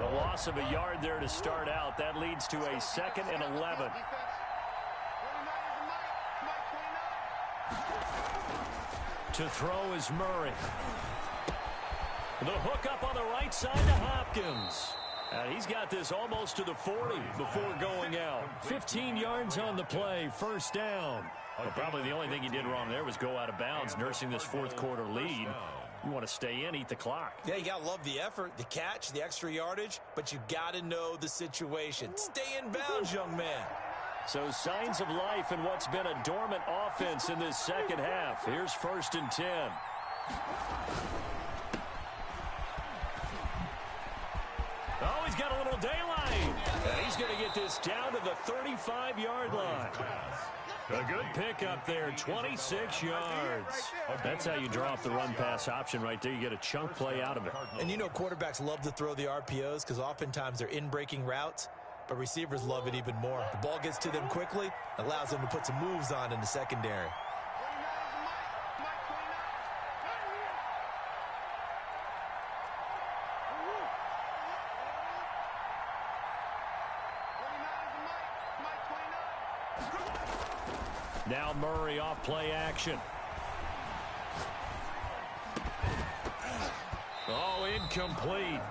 S1: The loss of a yard there to start out. That leads to a 2nd and 11. To throw is Murray. The hook up on the right side to Hopkins. And he's got this almost to the 40 before going out. 15 yards on the play, first down. Well, probably the only thing he did wrong there was go out of bounds, nursing this fourth quarter lead. You want to stay in, eat the clock.
S3: Yeah, you got to love the effort, the catch, the extra yardage, but you got to know the situation. Stay in bounds, young man.
S1: So signs of life in what's been a dormant offense in this second half. Here's 1st and 10. Oh, he's got a little daylight. And he's going to get this down to the 35-yard line. A good pickup there, 26 yards. That's how you draw up the run-pass option right there. You get a chunk play out of it.
S3: And you know quarterbacks love to throw the RPOs because oftentimes they're in-breaking routes, but receivers love it even more. The ball gets to them quickly, allows them to put some moves on in the secondary.
S1: Now Murray off play action. Oh, incomplete.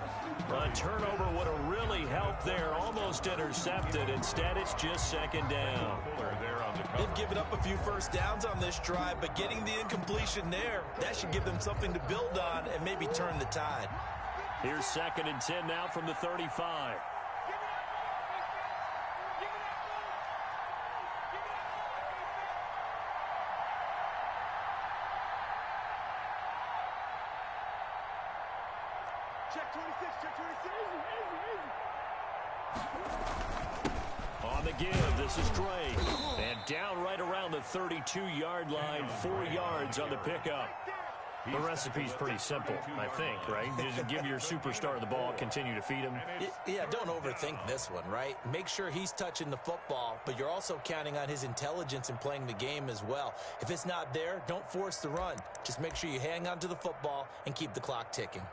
S1: A turnover would have really helped there. Almost intercepted. Instead, it's just 2nd down.
S3: They've given up a few first downs on this drive, but getting the incompletion there, that should give them something to build on and maybe turn the tide.
S1: Here's 2nd and 10 now from the 35.
S4: Check 26, check 26.
S1: On the give, this is Dre. And down right around the 32-yard line, 4 yards on the pickup. The recipe's pretty simple, I think, right? Just give your superstar the ball, continue to feed him.
S3: Yeah, don't overthink this one, right? Make sure he's touching the football, but you're also counting on his intelligence in playing the game as well. If it's not there, don't force the run. Just make sure you hang on to the football and keep the clock ticking.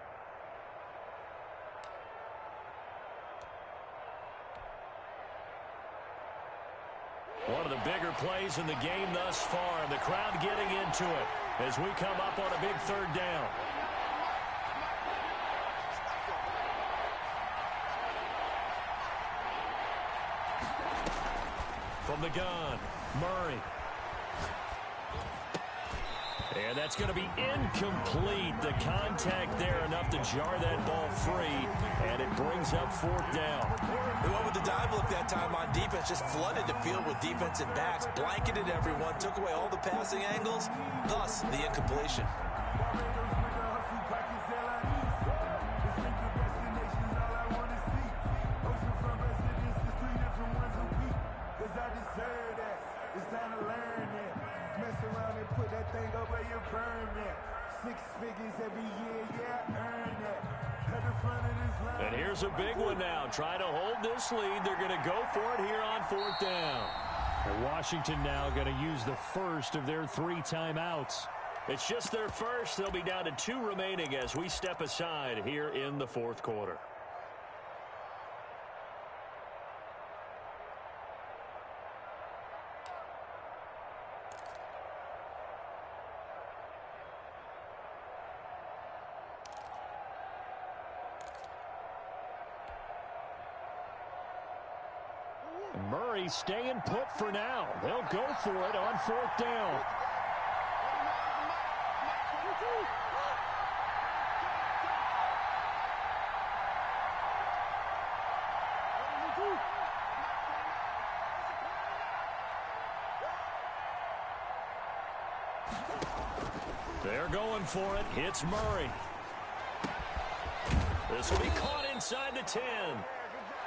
S1: One of the bigger plays in the game thus far. The crowd getting into it as we come up on a big 3rd down. From the gun, Murray. And that's going to be incomplete. The contact there enough to jar that ball free, and it brings up 4th down.
S3: We went with the dive look that time on defense, just flooded the field with defensive backs, blanketed everyone, took away all the passing angles, thus the incompletion.
S1: And here's a big one now. Trying to hold this lead. They're going to go for it here on 4th down. And Washington now going to use the first of their 3 timeouts. It's just their first. They'll be down to 2 remaining as we step aside here in the 4th quarter. Murray staying put for now. They'll go for it on 4th down. They're going for it. Hits Murray. This will be caught inside the 10.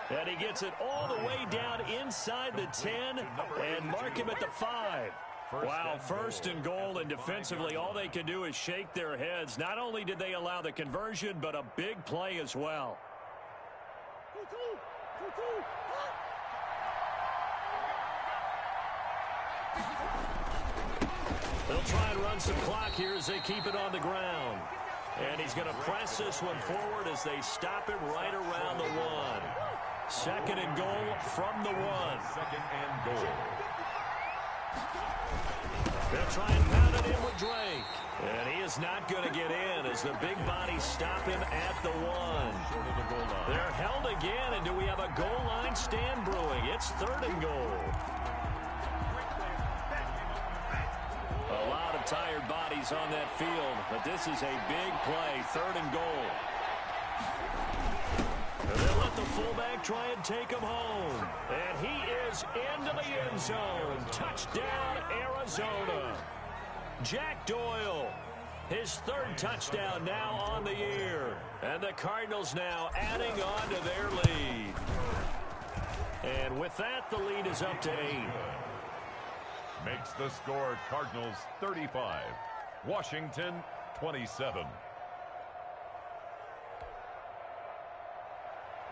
S1: And he gets it all the way down inside the 10 and mark him at the 5. Wow, first and goal, and defensively all they can do is shake their heads. Not only did they allow the conversion, but a big play as well. They'll try and run some clock here as they keep it on the ground. And he's going to press this one forward as they stop him right around the 1. Second and goal from the 1.
S2: Second and goal.
S1: They'll try and pound it in with Drake. And he is not going to get in as the big bodies stop him at the 1.
S2: Short of the goal line.
S1: They're held again, and do we have a goal line stand brewing? It's third and goal. A lot of tired bodies on that field, but this is a big play, third and goal. They'll let the fullback try and take him home. And he is into the end zone. Touchdown, Arizona. Jack Doyle, his third touchdown now on the year. And the Cardinals now adding on to their lead. And with that, the lead is up to 8.
S2: Makes the score Cardinals 35. Washington 27.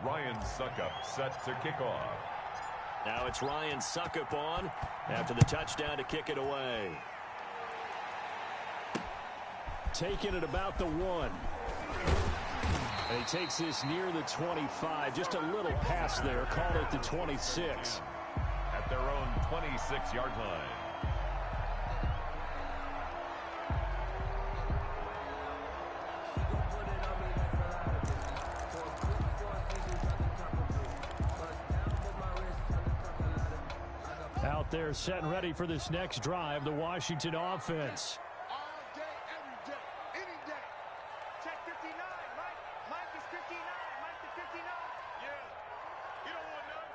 S2: Ryan Suckup set to kick off.
S1: Now it's Ryan Suckup on after the touchdown to kick it away. Taking it about the 1. And he takes this near the 25. Just a little pass there. Call it the 26.
S2: At their own 26-yard line.
S1: Out there set and ready for this next drive, the Washington offense.
S4: All day, every day, any day. Check 59, Mike. Mike is 59. Mike is 59. Yeah. You don't want none.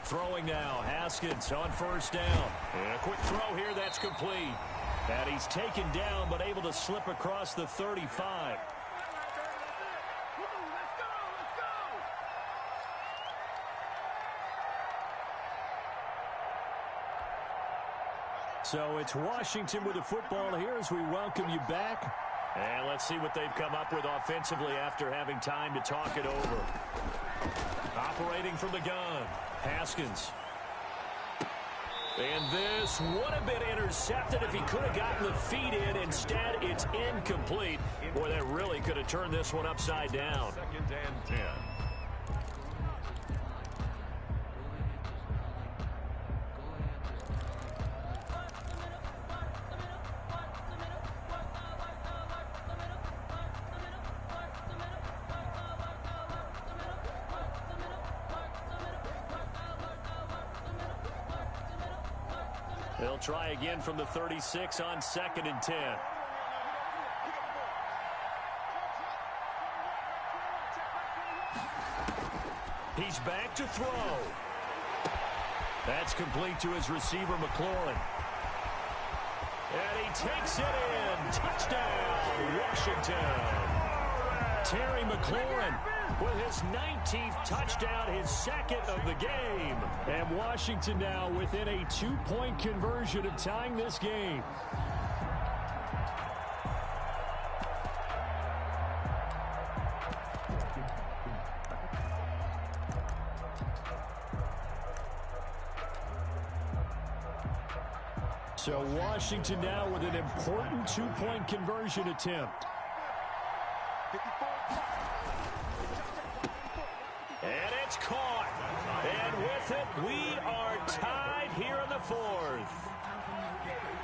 S1: Throwing now, Haskins on first down. And a quick throw here, that's complete. And he's taken down, but able to slip across the 35. So it's Washington with the football here as we welcome you back. And let's see what they've come up with offensively after having time to talk it over. Operating from the gun, Haskins. And this would have been intercepted if he could have gotten the feet in. Instead, it's incomplete. Boy, that really could have turned this one upside down.
S2: Second and 10.
S1: They'll try again from the 36 on second and 10. He's back to throw. That's complete to his receiver, McLaurin. And he takes it in. Touchdown, Washington. Terry McLaurin with his 19th touchdown, his second of the game. And Washington now within a 2-point conversion of tying this game. So Washington now with an important 2-point conversion attempt. And it's caught. And with it, we are tied here in the 4th.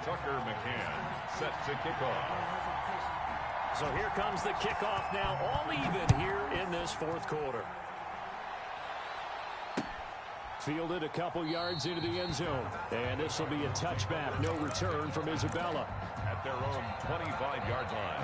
S2: Tucker McCann set to kick off.
S1: So here comes the kickoff now, all even here in this 4th quarter. Fielded a couple yards into the end zone. And this will be a touchback, no return from Isabella.
S2: At their own 25-yard line.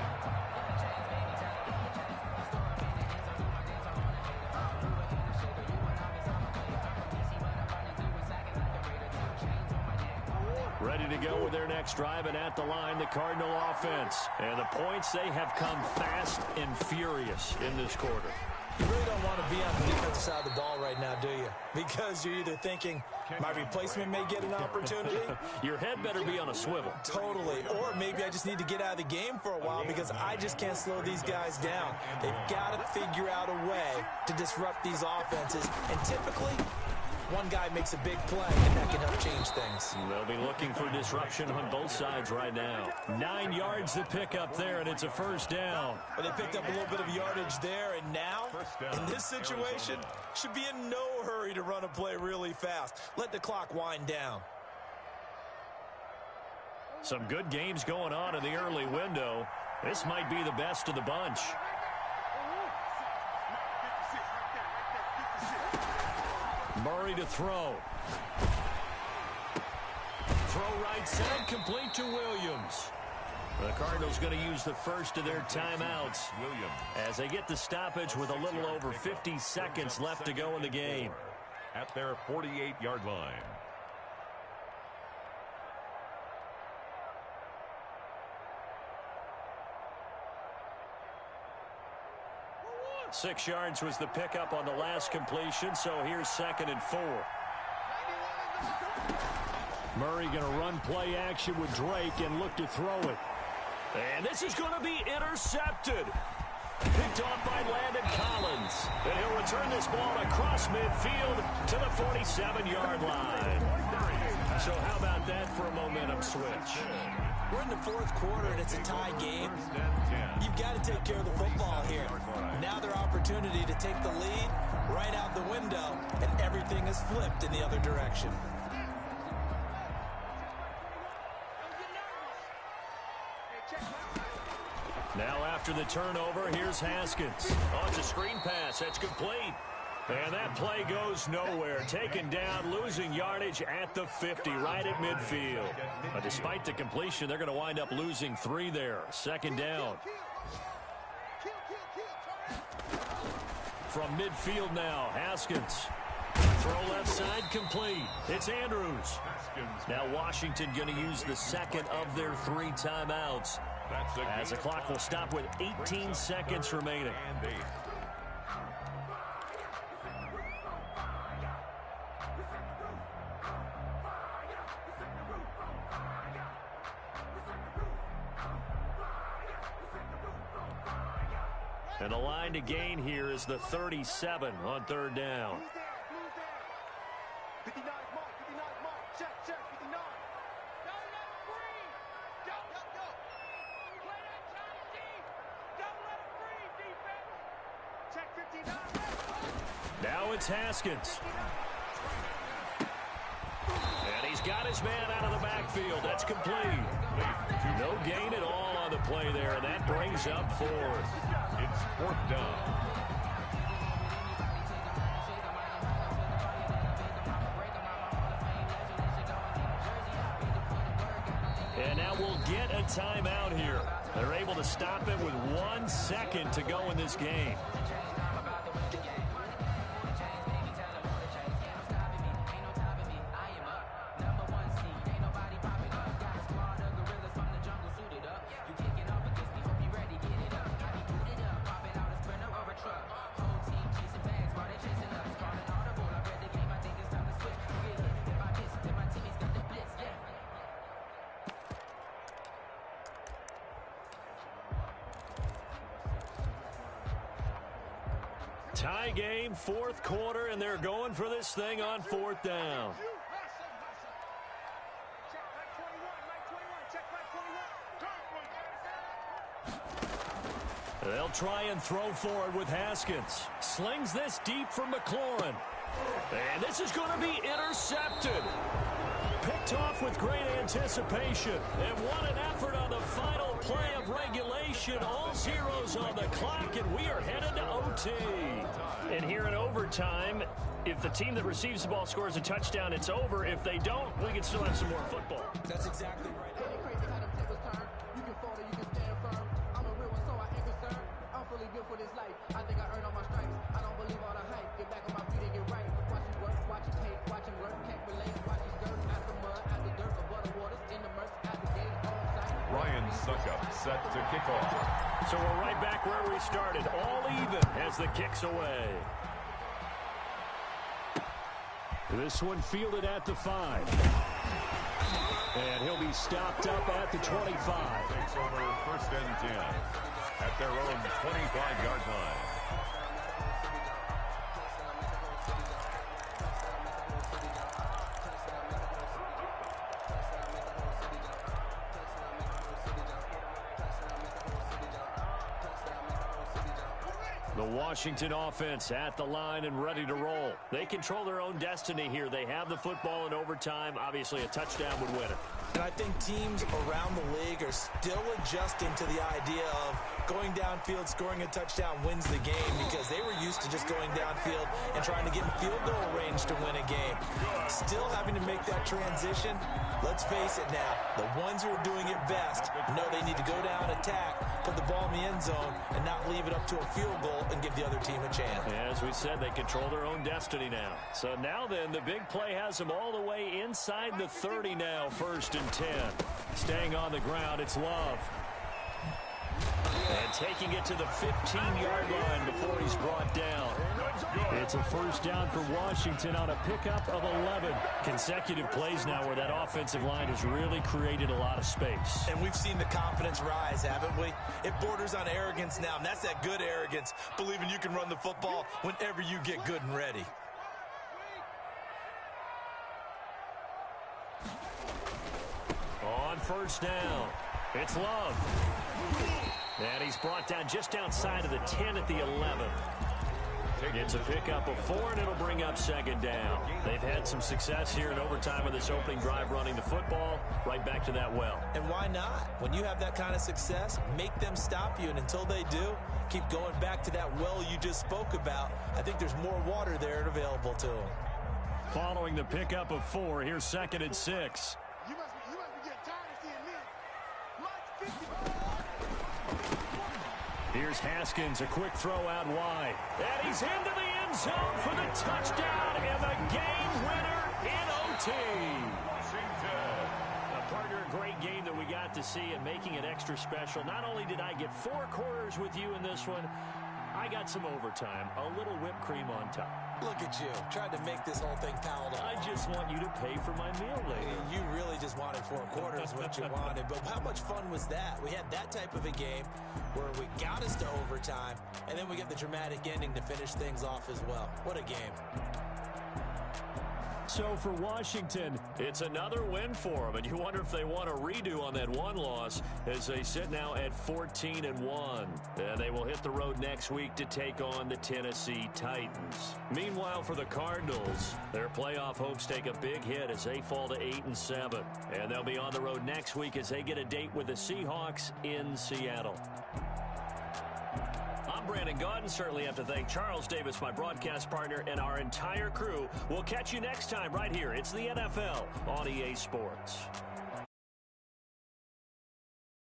S1: Ready ready to go with their next drive, and at the line, the Cardinal offense. And the points, they have come fast and furious in this quarter.
S3: You really don't want to be on the defensive side of the ball right now, do you? Because you're either thinking, my replacement may get an opportunity.
S1: Your head better be on a swivel.
S3: Totally. Or maybe I just need to get out of the game for a while because I just can't slow these guys down. They've got to figure out a way to disrupt these offenses. And typically, one guy makes a big play, and that can help change things.
S1: They'll be looking for disruption on both sides right now. 9 yards to pick up there, and it's a first down.
S3: But they picked up a little bit of yardage there, and now, in this situation, should be in no hurry to run a play really fast. Let the clock wind down.
S1: Some good games going on in the early window. This might be the best of the bunch. Murray to throw. Throw right side, complete to Williams. The Cardinals going to use the first of their timeouts as they get the stoppage with a little over 50 seconds left to go in the game.
S2: At their 48-yard line.
S1: Six yards was the pickup on the last completion, so here's 2nd and 4. Murray going to run play action with Drake and look to throw it. And this is going to be intercepted. Picked off by Landon Collins. And he'll return this ball across midfield to the 47-yard line. So how about that for a momentum switch?
S3: We're in the 4th quarter, and it's a tie game. You've got to take care of the football here. Now their opportunity to take the lead right out the window, and everything is flipped in the other direction.
S1: Now after the turnover, here's Haskins. Oh, it's a screen pass. That's complete. And that play goes nowhere. Taken down, losing yardage at the 50, right at midfield. But despite the completion, they're going to wind up losing 3 there. 2nd down. From midfield now, Haskins. Throw left side, complete. It's Andrews. Now Washington going to use the 2nd of their 3 timeouts, as the clock will stop with 18 seconds remaining. And the line to gain here is the 37 on 3rd down.
S4: 59 mark, 59 mark, check, 59. Don't let it breathe. Go. Play that Johnny D. Don't let it breathe, defense. Check 59.
S1: Now it's Haskins. And he's got his man out of the backfield. That's complete. No gain at all on the play there, and that brings up 4th.
S2: It's 4th down.
S1: And now we'll get a timeout here. They're able to stop it with 1 second to go in this game. Tie game, 4th quarter, and they're going for this thing on 4th down. They'll try and throw forward with Haskins. Slings this deep from McLaurin. And this is going to be intercepted. Picked off with great anticipation. And what an effort on the final play of regulation. All zeros on the clock, and we are headed to OT. And here in overtime, if the team that receives the ball scores a touchdown, it's over. If they don't, we can still have some more football.
S3: That's exactly right.
S5: For this life, I think I earned all my stripes. I don't believe all the hype. Get back on my feet and get right. Watch it work, watch it hate, watch it work, can't relate. Watch it skirt, out the mud, out the dirt, or butter waters. In
S2: Suckup set to kick off.
S1: So we're right back where we started, all even as the kick's away. This one fielded at the 5. And he'll be stopped up at the 25.
S2: Takes over first and 10 at their own 25-yard line.
S1: The Washington offense at the line and ready to roll. They control their own destiny here. They have the football in overtime. Obviously, a touchdown would win it.
S3: And I think teams around the league are still adjusting to the idea of going downfield, scoring a touchdown wins the game, because they were used to just going downfield and trying to get in field goal range to win a game. Still having to make that transition. Let's face it now, the ones who are doing it best know they need to go down, attack, put the ball in the end zone, and not leave it up to a field goal and give the other team a chance.
S1: As we said, they control their own destiny now. So now then, the big play has them all the way inside the 30 now, first and 10. Staying on the ground, it's Love. And taking it to the 15-yard line before he's brought down. It's a first down for Washington on a pickup of 11. Consecutive plays now where that offensive line has really created a lot of space.
S3: And we've seen the confidence rise, haven't we? It borders on arrogance now, and that's that good arrogance, believing you can run the football whenever you get good and ready.
S1: On first down, it's Love. And he's brought down just outside of the 10 at the 11. It's a pickup of 4, and it'll bring up second down. They've had some success here in overtime with this opening drive running the football. Right back to that well.
S3: And why not? When you have that kind of success, make them stop you. And until they do, keep going back to that well you just spoke about. I think there's more water there available to them.
S1: Following the pickup of 4, here's second and 6.
S4: You must be getting tired of seeing me.
S1: Here's Haskins, a quick throw out wide. And he's into the end zone for the touchdown and the game winner in OT. Partner, a great game that we got to see and making it extra special. Not only did I get 4 quarters with you in this one, I got some overtime, a little whipped cream on top.
S3: Look at you, tried to make this whole thing palatable.
S1: I just want you to pay for my meal later.
S3: You really just wanted 4 quarters, what you wanted. But how much fun was that? We had that type of a game where we got us to overtime, and then we get the dramatic ending to finish things off as well. What a game.
S1: So for Washington, it's another win for them, and you wonder if they want a redo on that one loss as they sit now at 14-1. They will hit the road next week to take on the Tennessee Titans. Meanwhile, for the Cardinals, their playoff hopes take a big hit as they fall to 8-7, and they'll be on the road next week as they get a date with the Seahawks in Seattle. I'm Brandon Gaudin. Certainly have to thank Charles Davis, my broadcast partner, and our entire crew. We'll catch you next time right here. It's the NFL on EA Sports.